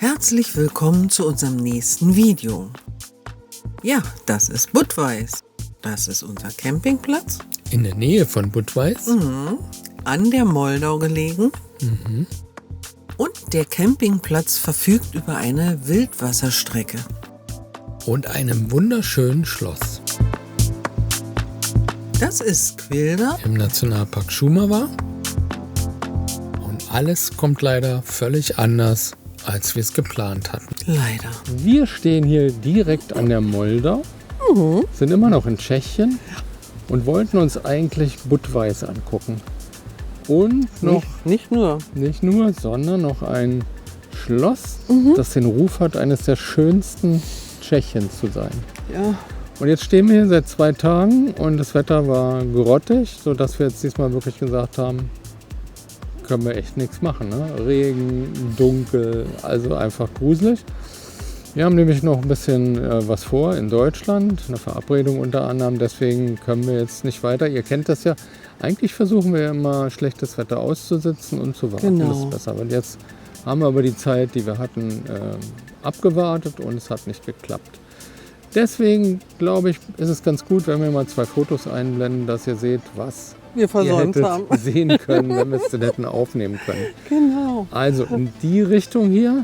Herzlich willkommen zu unserem nächsten Video. Ja, das ist Budweis. Das ist unser Campingplatz. In der Nähe von Budweis. An der Moldau gelegen. Und der Campingplatz verfügt über eine Wildwasserstrecke. Und einem wunderschönen Schloss. Das ist Quilda. Im Nationalpark Šumava. Und alles kommt leider völlig anders, als wir es geplant hatten. Leider. Wir stehen hier direkt an der Moldau, sind immer noch in Tschechien und wollten uns eigentlich Budweis angucken. Und noch Nicht nur. nicht nur, sondern noch ein Schloss, das den Ruf hat, eines der schönsten Tschechiens zu sein. Ja. Und jetzt stehen wir hier seit 2 Tagen und das Wetter war grottig, sodass wir jetzt diesmal wirklich gesagt haben, können wir echt nichts machen. Ne? Regen, dunkel, also einfach gruselig. Wir haben nämlich noch ein bisschen was vor in Deutschland, eine Verabredung unter anderem, deswegen können wir jetzt nicht weiter. Ihr kennt das ja, eigentlich versuchen wir immer schlechtes Wetter auszusitzen und zu warten, Genau. das ist besser. Und jetzt haben wir aber die Zeit, die wir hatten, abgewartet und es hat nicht geklappt. Deswegen glaube ich, ist es ganz gut, wenn wir mal 2 Fotos einblenden, dass ihr seht, was Wir ihr versäumt hättet haben. sehen können, wenn wir es denn hätten aufnehmen können. Genau. Also in die Richtung hier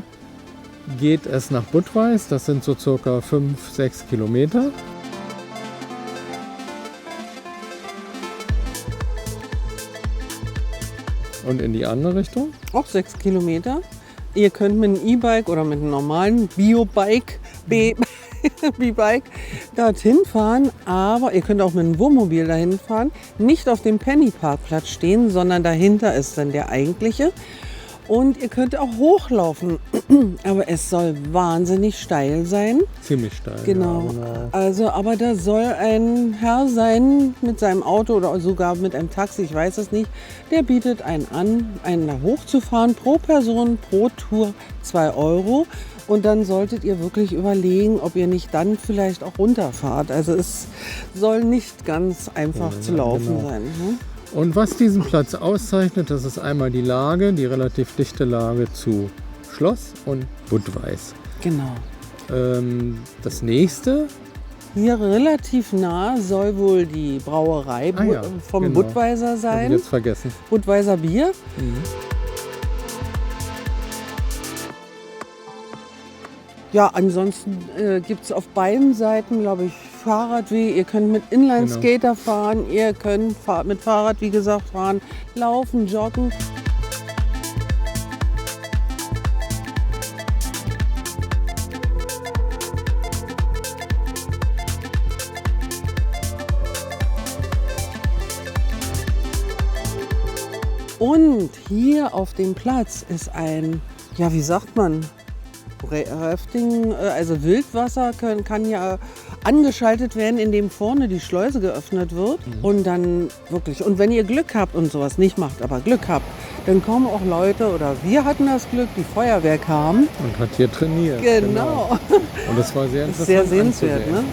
geht es nach Budweis. Das sind so circa 5-6 Kilometer. Und in die andere Richtung? Auch 6 Kilometer. Ihr könnt mit einem E-Bike oder mit einem normalen Biobike, B-Bike dorthin fahren, aber ihr könnt auch mit einem Wohnmobil dahin fahren. Nicht auf dem Penny-Parkplatz stehen, sondern dahinter ist dann der eigentliche. Und ihr könnt auch hochlaufen, aber es soll wahnsinnig steil sein. Ziemlich steil. Genau. Ja, genau. Also, aber da soll ein Herr sein mit seinem Auto oder sogar mit einem Taxi, ich weiß es nicht. Der bietet einen an, einen da hochzufahren, pro Person, pro Tour 2 Euro. Und dann solltet ihr wirklich überlegen, ob ihr nicht dann vielleicht auch runterfahrt. Also es soll nicht ganz einfach zu laufen genau. sein. Ne? Und was diesen Platz auszeichnet, das ist einmal die Lage, die relativ dichte Lage zu Schloss und Budweis. Genau. Das nächste, Hier relativ nah soll wohl die Brauerei ja, vom genau. Budweiser habe ich sein. jetzt vergessen. Budweiser Bier. Ja, ansonsten gibt es auf beiden Seiten, glaube ich, Fahrradwege. Ihr könnt mit Inline-Skater fahren, ihr könnt mit Fahrrad, wie gesagt, fahren, laufen, joggen. Und hier auf dem Platz ist ein, ja, wie sagt man, Rafting, also Wildwasser kann ja angeschaltet werden, indem vorne die Schleuse geöffnet wird. Und dann wirklich, und wenn ihr Glück habt und sowas nicht macht, aber Glück habt, dann kommen auch Leute, oder wir hatten das Glück, die Feuerwehr kam. Und hat hier trainiert. Genau. Und das war sehr Das ist interessant. sehr sehenswert, anzusehen. ne?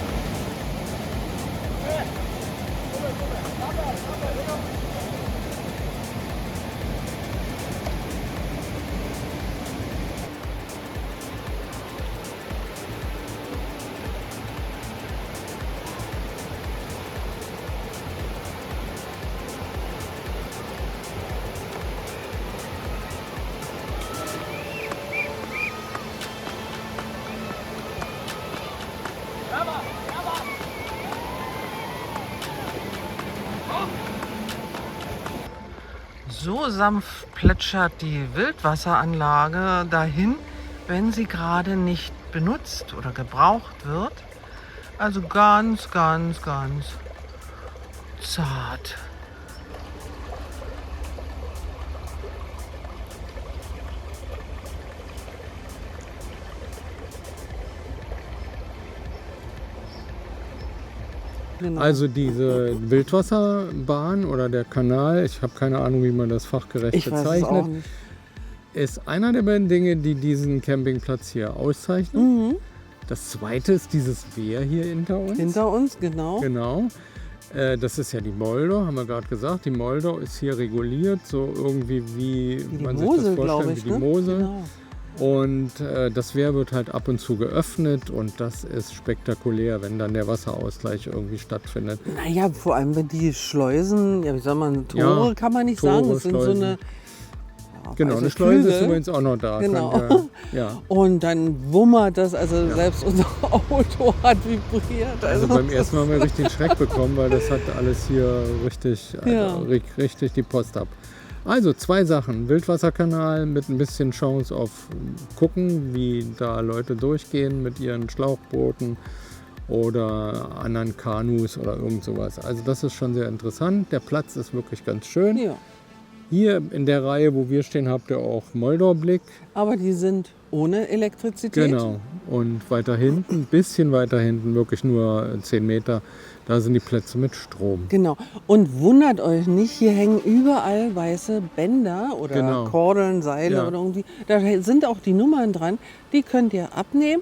So sanft plätschert die Wildwasseranlage dahin, wenn sie gerade nicht benutzt oder gebraucht wird. Also ganz, ganz, ganz zart. Genau. Also diese Wildwasserbahn oder der Kanal, ich habe keine Ahnung, wie man das fachgerecht Ich weiß es bezeichnet, auch nicht. ist einer der beiden Dinge, die diesen Campingplatz hier auszeichnen. Das zweite ist dieses Wehr hier hinter uns. Hinter uns, genau. Genau. Das ist ja die Moldau, haben wir gerade gesagt. Die Moldau ist hier reguliert, so irgendwie wie Wie die man Mosel, sich das glaube vorstellt, ich. wie die Ne? Mosel. Genau. Und das Wehr wird halt ab und zu geöffnet und das ist spektakulär, wenn dann der Wasserausgleich irgendwie stattfindet. Naja, vor allem wenn die Schleusen, ja wie soll man, Tore Ja, kann man nicht Tore, sagen, es sind so Schleusen. eine... Genau, also eine Schleuse ist Flügel. übrigens auch noch da. Genau. Ja. Und dann wummert das, also selbst unser Auto hat vibriert. Also beim ersten Mal haben wir richtig Schreck bekommen, weil das hat alles hier richtig, richtig die Post ab. Also 2 Sachen. Wildwasserkanal mit ein bisschen Chance auf gucken, wie da Leute durchgehen mit ihren Schlauchbooten oder anderen Kanus oder irgend sowas. Also das ist schon sehr interessant. Der Platz ist wirklich ganz schön. Ja, Hier in der Reihe, wo wir stehen, habt ihr auch Moldorblick. aber die sind ohne Elektrizität. Genau. Und weiter hinten, ein bisschen weiter hinten, wirklich nur 10 Meter, da sind die Plätze mit Strom. Genau. Und wundert euch nicht, hier hängen überall weiße Bänder oder Genau. Kordeln, Seile Ja. oder irgendwie. Da sind auch die Nummern dran. Die könnt ihr abnehmen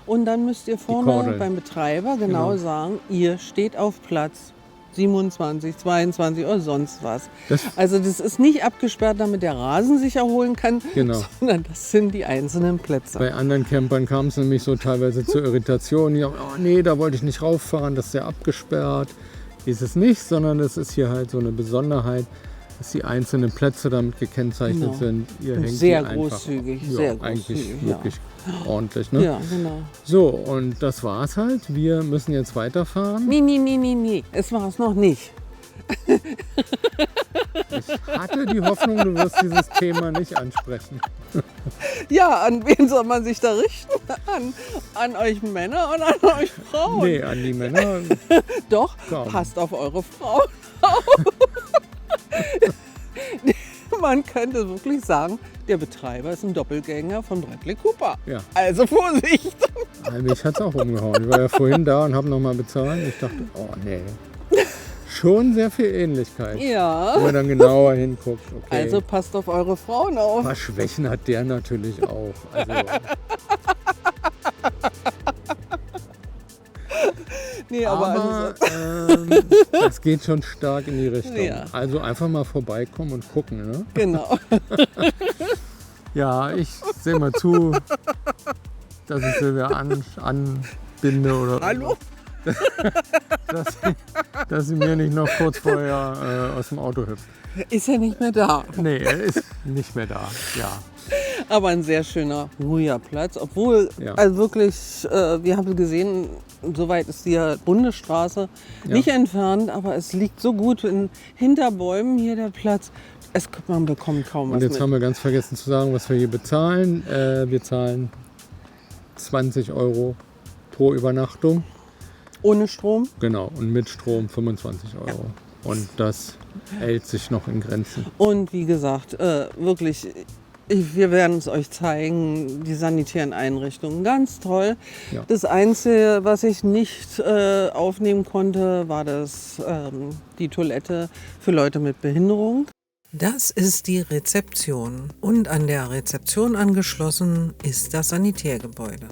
und dann müsst ihr vorne Kordeln. beim Betreiber genau Genau. sagen, ihr steht auf Platz 27, 22 oder sonst was. Das- Also das ist nicht abgesperrt, damit der Rasen sich erholen kann, Genau. sondern das sind die einzelnen Plätze. Bei anderen Campern kam es nämlich so teilweise zur Irritation. Ja, oh nee, da wollte ich nicht rauffahren, das ist ja abgesperrt. Ist es nicht, sondern es ist hier halt so eine Besonderheit, dass die einzelnen Plätze damit gekennzeichnet Genau. sind. Ihr Und hängt sehr die einfach, großzügig, ja, sehr eigentlich großzügig, ja. wirklich ordentlich. Ne? Ja, genau. So, und das war's halt. Wir müssen jetzt weiterfahren. Nee. Es war es noch nicht. Ich hatte die Hoffnung, du wirst dieses Thema nicht ansprechen. Ja, an wen soll man sich da richten? An euch Männer und an euch Frauen? Nee, an die Männer. Doch, Kaum. passt auf eure Frauen auf. Man könnte wirklich sagen, der Betreiber ist ein Doppelgänger von Bradley Cooper. Ja. Also Vorsicht! Mich hat es auch umgehauen. Ich war ja vorhin da und habe nochmal bezahlt. Ich dachte, oh nee. Schon sehr viel Ähnlichkeit. Ja, Wenn man dann genauer hinguckt. Okay. also passt auf eure Frauen ein auf. paar Schwächen hat der natürlich auch. Also, Nee, aber aber das geht schon stark in die Richtung. Ja. Also einfach mal vorbeikommen und gucken. Ne? genau. Ja, ich sehe mal zu, dass ich Silvia anbinde oder Hallo? dass sie mir nicht noch kurz vorher aus dem Auto hüpft. Ist ja nicht mehr da. Nee, er ist nicht mehr da. Ja. Aber ein sehr schöner, ruhiger Platz. Obwohl, Ja. also wirklich, wir haben gesehen, soweit ist die Bundesstraße nicht entfernt, aber es liegt so gut hinter Bäumen hier der Platz. Man bekommt kaum Und was jetzt mit. haben wir ganz vergessen zu sagen, was wir hier bezahlen. Wir zahlen 20 € pro Übernachtung. Ohne Strom. Genau, und mit Strom 25 €. Und das hält sich noch in Grenzen. Und wie gesagt, wirklich, wir werden es euch zeigen, die sanitären Einrichtungen, ganz toll. Ja. Das Einzige, was ich nicht aufnehmen konnte, war die Toilette für Leute mit Behinderung. Das ist die Rezeption und an der Rezeption angeschlossen ist das Sanitärgebäude.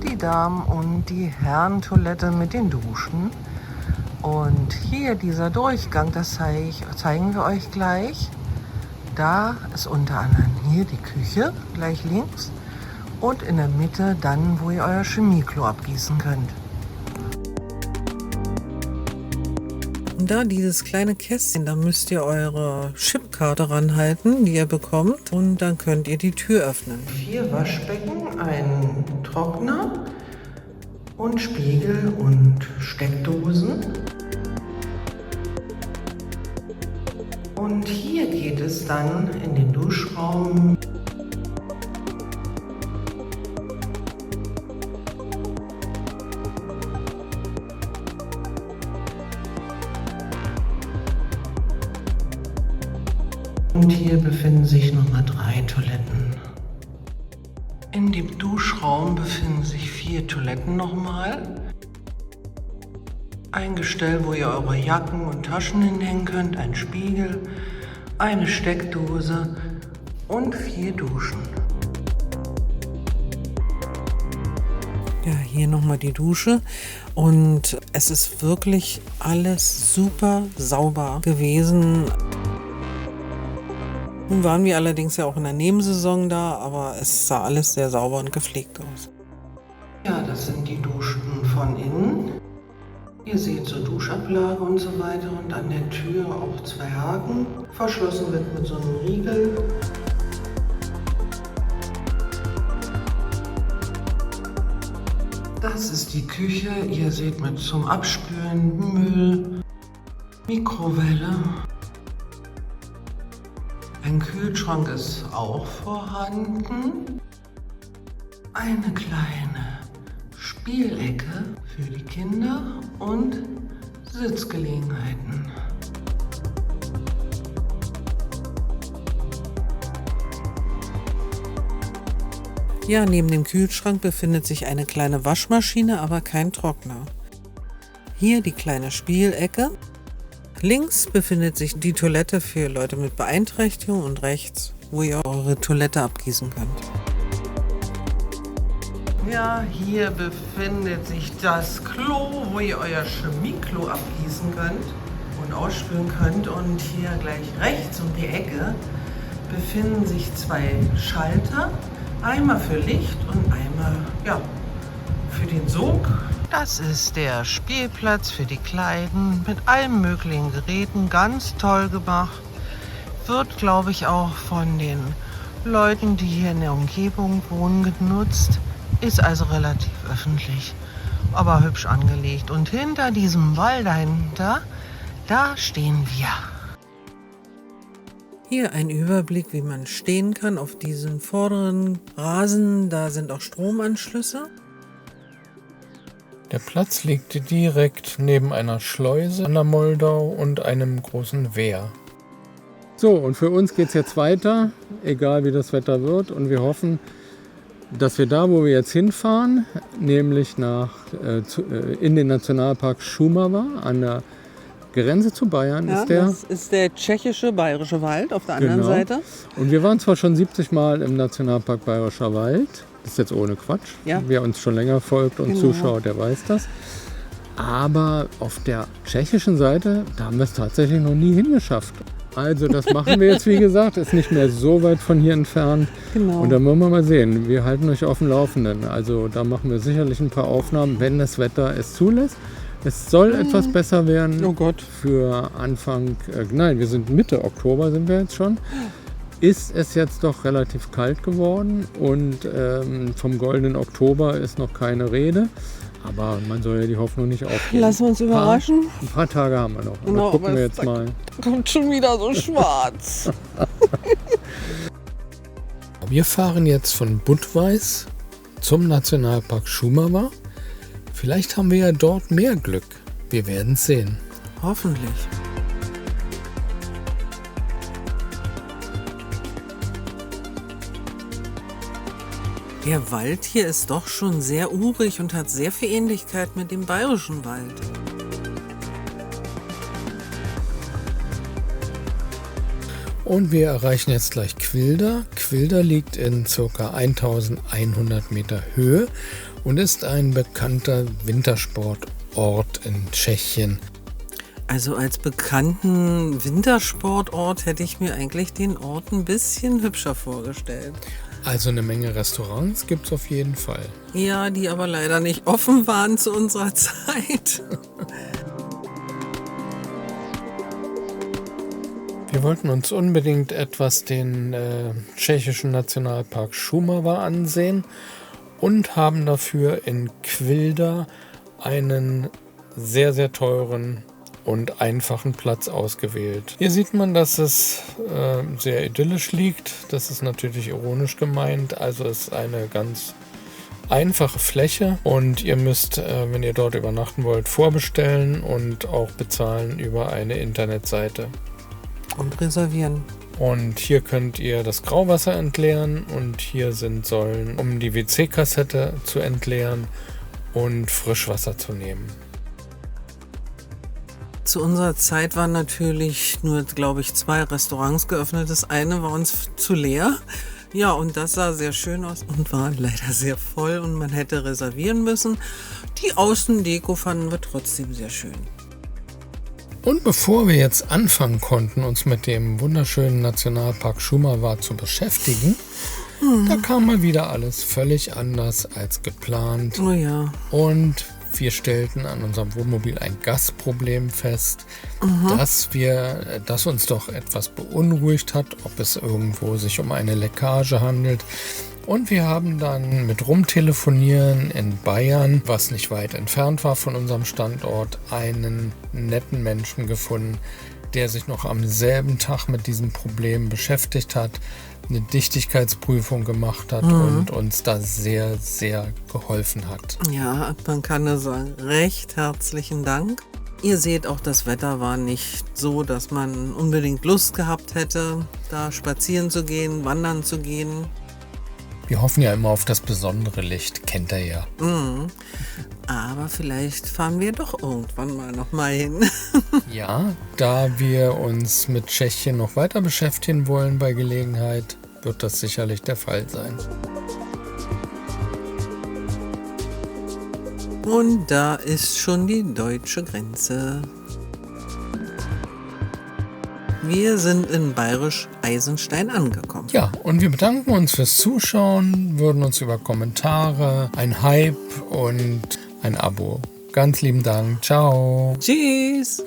Die Damen- und die Herrentoilette mit den Duschen. Und hier dieser Durchgang, das zeigen wir euch gleich. Da ist unter anderem hier die Küche, gleich links. Und in der Mitte dann, wo ihr euer Chemieklo abgießen könnt. Und da dieses kleine Kästchen, da müsst ihr eure Chipkarte ranhalten, die ihr bekommt. Und dann könnt ihr die Tür öffnen. 4 Waschbecken, ein Trockner und Spiegel und Steckdosen. Und hier geht es dann in den Duschraum. Und hier befinden sich nochmal 3 Toiletten. In dem Duschraum befinden sich 4 Toiletten nochmal. Ein Gestell, wo ihr eure Jacken und Taschen hinhängen könnt, ein Spiegel, eine Steckdose und 4 Duschen. Ja, hier nochmal die Dusche und es ist wirklich alles super sauber gewesen. Nun waren wir allerdings ja auch in der Nebensaison da, aber es sah alles sehr sauber und gepflegt aus. Ja, das sind die Duschen von innen. Ihr seht so Duschablage und so weiter und an der Tür auch 2 Haken. Verschlossen wird mit so einem Riegel. Das ist die Küche. Ihr seht mit zum Abspülen Müll, Mikrowelle. Ein Kühlschrank ist auch vorhanden. Eine kleine Spielecke für die Kinder und Sitzgelegenheiten. Ja, neben dem Kühlschrank befindet sich eine kleine Waschmaschine, aber kein Trockner. Hier die kleine Spielecke. Links befindet sich die Toilette für Leute mit Beeinträchtigung und rechts, wo ihr eure Toilette abgießen könnt. Ja, hier befindet sich das Klo, wo ihr euer Chemieklo abgießen könnt und ausspülen könnt. Und hier gleich rechts um die Ecke befinden sich 2 Schalter. Einmal für Licht und einmal für den Sog. Das ist der Spielplatz für die Kleinen mit allen möglichen Geräten. Ganz toll gemacht. Wird, glaube ich, auch von den Leuten, die hier in der Umgebung wohnen, genutzt. Ist also relativ öffentlich, aber hübsch angelegt. Und hinter diesem Wall dahinter, da stehen wir. Hier ein Überblick, wie man stehen kann auf diesem vorderen Rasen. Da sind auch Stromanschlüsse. Der Platz liegt direkt neben einer Schleuse an der Moldau und einem großen Wehr. So, und für uns geht es jetzt weiter, egal wie das Wetter wird. Und wir hoffen, dass wir da, wo wir jetzt hinfahren, nämlich in den Nationalpark Šumava an der Grenze zu Bayern, Ja, ist der. das ist der tschechische Bayerische Wald auf der anderen Seite. Und wir waren zwar schon 70 Mal im Nationalpark Bayerischer Wald, das ist jetzt ohne Quatsch. Ja. Wer uns schon länger folgt und zuschaut, der weiß das. Aber auf der tschechischen Seite, da haben wir es tatsächlich noch nie hingeschafft. Also das machen wir jetzt, wie gesagt, ist nicht mehr so weit von hier entfernt. Genau. Und dann wollen wir mal sehen. Wir halten euch auf dem Laufenden. Also da machen wir sicherlich ein paar Aufnahmen, wenn das Wetter es zulässt. Es soll etwas besser werden. Oh Gott. Für Anfang, nein, wir sind Mitte Oktober sind wir jetzt schon. Ist es jetzt doch relativ kalt geworden und vom goldenen Oktober ist noch keine Rede. Aber man soll ja die Hoffnung nicht aufgeben. Lassen wir uns überraschen. Ein paar Tage haben wir noch. Aber Genau, gucken aber wir es jetzt mal. Kommt schon wieder so schwarz. Wir fahren jetzt von Budweis zum Nationalpark Šumava. Vielleicht haben wir ja dort mehr Glück. Wir werden es sehen. Hoffentlich. Der Wald hier ist doch schon sehr urig und hat sehr viel Ähnlichkeit mit dem Bayerischen Wald. Und wir erreichen jetzt gleich Quilda. Quilda liegt in ca. 1100 Meter Höhe und ist ein bekannter Wintersportort in Tschechien. Also als bekannten Wintersportort hätte ich mir eigentlich den Ort ein bisschen hübscher vorgestellt. Also eine Menge Restaurants gibt es auf jeden Fall. Ja, die aber leider nicht offen waren zu unserer Zeit. Wir wollten uns unbedingt etwas den tschechischen Nationalpark Šumava ansehen und haben dafür in Quilda einen sehr, sehr teuren und einfachen Platz ausgewählt. Hier sieht man, dass es sehr idyllisch liegt. Das ist natürlich ironisch gemeint. Also es ist eine ganz einfache Fläche und ihr müsst, wenn ihr dort übernachten wollt, vorbestellen und auch bezahlen über eine Internetseite. Und reservieren. Und hier könnt ihr das Grauwasser entleeren und hier sind Säulen, um die WC-Kassette zu entleeren und Frischwasser zu nehmen. Zu unserer Zeit waren natürlich nur, glaube ich, 2 Restaurants geöffnet. Das eine war uns zu leer. Ja, und das sah sehr schön aus und war leider sehr voll und man hätte reservieren müssen. Die Außendeko fanden wir trotzdem sehr schön. Und bevor wir jetzt anfangen konnten, uns mit dem wunderschönen Nationalpark Shumawa zu beschäftigen, da kam mal wieder alles völlig anders als geplant. Oh ja. Und wir stellten an unserem Wohnmobil ein Gasproblem fest, das uns doch etwas beunruhigt hat, ob es irgendwo sich um eine Leckage handelt. Und wir haben dann mit Rumtelefonieren in Bayern, was nicht weit entfernt war von unserem Standort, einen netten Menschen gefunden, der sich noch am selben Tag mit diesem Problem beschäftigt hat, eine Dichtigkeitsprüfung gemacht hat und uns da sehr, sehr geholfen hat. Ja, man kann nur sagen, recht herzlichen Dank. Ihr seht auch, das Wetter war nicht so, dass man unbedingt Lust gehabt hätte, da spazieren zu gehen, wandern zu gehen. Wir hoffen ja immer auf das besondere Licht, kennt ihr ja. Aber vielleicht fahren wir doch irgendwann mal nochmal hin. Ja, da wir uns mit Tschechien noch weiter beschäftigen wollen bei Gelegenheit, wird das sicherlich der Fall sein. Und da ist schon die deutsche Grenze. Wir sind in Bayerisch Eisenstein angekommen. Ja, und wir bedanken uns fürs Zuschauen, würden uns über Kommentare, ein Hype und ein Abo. Ganz lieben Dank. Ciao. Tschüss!